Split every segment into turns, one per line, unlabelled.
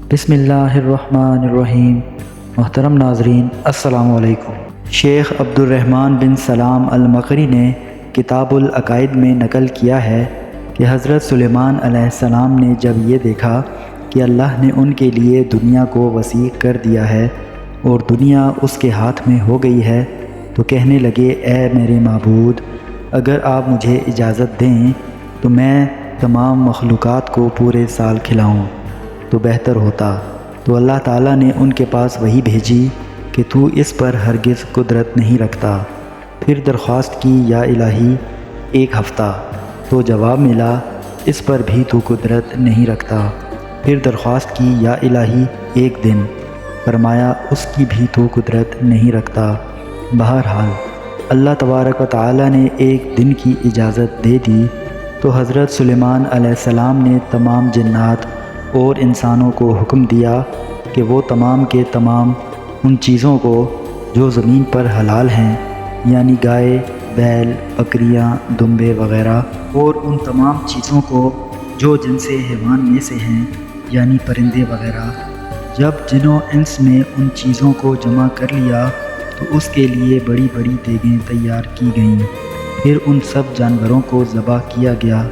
بسم اللہ الرحمن الرحیم۔ محترم ناظرین السلام علیکم۔ شیخ عبد الرحمن بن سلام المقری نے کتاب العقائد میں نقل کیا ہے کہ حضرت سلیمان علیہ السلام نے جب یہ دیکھا کہ اللہ نے ان کے لیے دنیا کو وسیع کر دیا ہے اور دنیا اس کے ہاتھ میں ہو گئی ہے تو کہنے لگے، اے میرے معبود، اگر آپ مجھے اجازت دیں تو میں تمام مخلوقات کو پورے سال کھلاؤں تو بہتر ہوتا۔ تو اللہ تعالیٰ نے ان کے پاس وحی بھیجی کہ تو اس پر ہرگز قدرت نہیں رکھتا۔ پھر درخواست کی، یا الہی 1 ہفتہ۔ تو جواب ملا، اس پر بھی تو قدرت نہیں رکھتا۔ پھر درخواست کی، یا الہی 1 دن۔ فرمایا، اس کی بھی تو قدرت نہیں رکھتا۔ بہرحال اللہ تبارک و تعالیٰ نے 1 دن کی اجازت دے دی تو حضرت سلیمان علیہ السلام نے تمام جنات اور انسانوں کو حکم دیا کہ وہ تمام کے تمام ان چیزوں کو جو زمین پر حلال ہیں، یعنی گائے، بیل، بکریاں، دمبے وغیرہ، اور ان تمام چیزوں کو جو جن سے حیوان میں سے ہیں، یعنی پرندے وغیرہ، جب جنوں انس نے ان چیزوں کو جمع کر لیا تو اس کے لیے بڑی بڑی دیگیں تیار کی گئیں۔ پھر ان سب جانوروں کو ذبح کیا گیا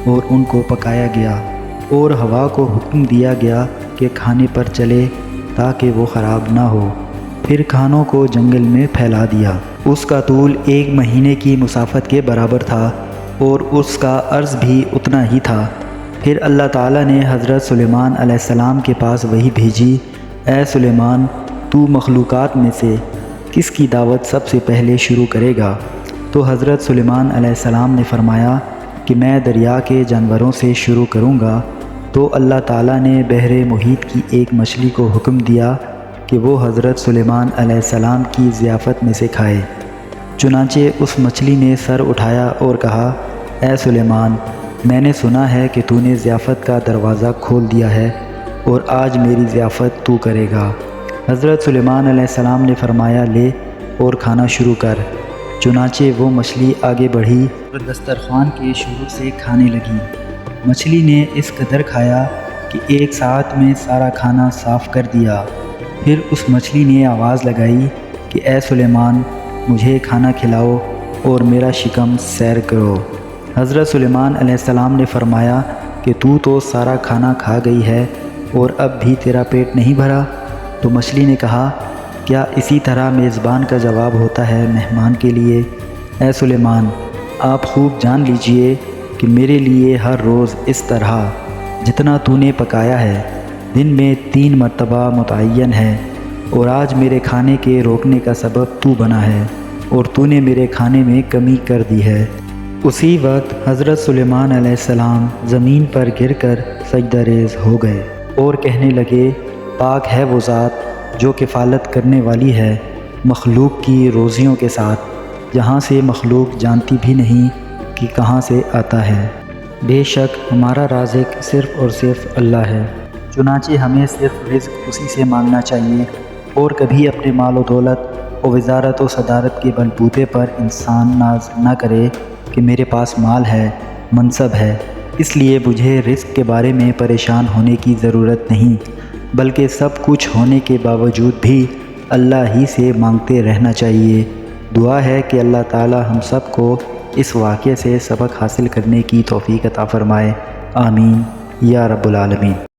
اور ان کو پکایا گیا، اور ہوا کو حکم دیا گیا کہ کھانے پر چلے تاکہ وہ خراب نہ ہو۔ پھر کھانوں کو جنگل میں پھیلا دیا۔ اس کا طول 1 مہینے کی مسافت کے برابر تھا اور اس کا عرض بھی اتنا ہی تھا۔ پھر اللہ تعالیٰ نے حضرت سلیمان علیہ السلام کے پاس وحی بھیجی، اے سلیمان، تو مخلوقات میں سے کس کی دعوت سب سے پہلے شروع کرے گا؟ تو حضرت سلیمان علیہ السلام نے فرمایا کہ میں دریا کے جانوروں سے شروع کروں گا۔ تو اللہ تعالیٰ نے بحر محیط کی ایک مچھلی کو حکم دیا کہ وہ حضرت سلیمان علیہ السلام کی ضیافت میں سے کھائے۔ چنانچہ اس مچھلی نے سر اٹھایا اور کہا، اے سلیمان، میں نے سنا ہے کہ تو نے ضیافت کا دروازہ کھول دیا ہے اور آج میری ضیافت تو کرے گا۔ حضرت سلیمان علیہ السلام نے فرمایا، لے اور کھانا شروع کر۔ چنانچہ وہ مچھلی آگے بڑھی اور دسترخوان کے شروع سے کھانے لگی۔ مچھلی نے اس قدر کھایا کہ 1 ساعت میں سارا کھانا صاف کر دیا۔ پھر اس مچھلی نے آواز لگائی کہ اے سلیمان، مجھے کھانا کھلاؤ اور میرا شکم سیر کرو۔ حضرت سلیمان علیہ السلام نے فرمایا کہ تو سارا کھانا کھا گئی ہے اور اب بھی تیرا پیٹ نہیں بھرا؟ تو مچھلی نے کہا، کیا اسی طرح میزبان کا جواب ہوتا ہے مہمان کے لیے؟ اے سلیمان، آپ خوب جان لیجئے کہ میرے لیے ہر روز اس طرح جتنا تو نے پکایا ہے دن میں 3 مرتبہ متعین ہے، اور آج میرے کھانے کے روکنے کا سبب تو بنا ہے اور تو نے میرے کھانے میں کمی کر دی ہے۔ اسی وقت حضرت سلیمان علیہ السلام زمین پر گر کر سجدہ ریز ہو گئے اور کہنے لگے، پاک ہے وہ ذات جو کفالت کرنے والی ہے مخلوق کی روزیوں کے ساتھ، جہاں سے مخلوق جانتی بھی نہیں کہ کہاں سے آتا ہے۔ بے شک ہمارا رازق صرف اور صرف اللہ ہے، چنانچہ ہمیں صرف رزق اسی سے مانگنا چاہیے، اور کبھی اپنے مال و دولت و وزارت و صدارت کے بلبوتے پر انسان ناز نہ کرے کہ میرے پاس مال ہے، منصب ہے، اس لیے مجھے رزق کے بارے میں پریشان ہونے کی ضرورت نہیں، بلکہ سب کچھ ہونے کے باوجود بھی اللہ ہی سے مانگتے رہنا چاہیے۔ دعا ہے کہ اللہ تعالی ہم سب کو اس واقعے سے سبق حاصل کرنے کی توفیق عطا فرمائے۔ آمین یا رب العالمین۔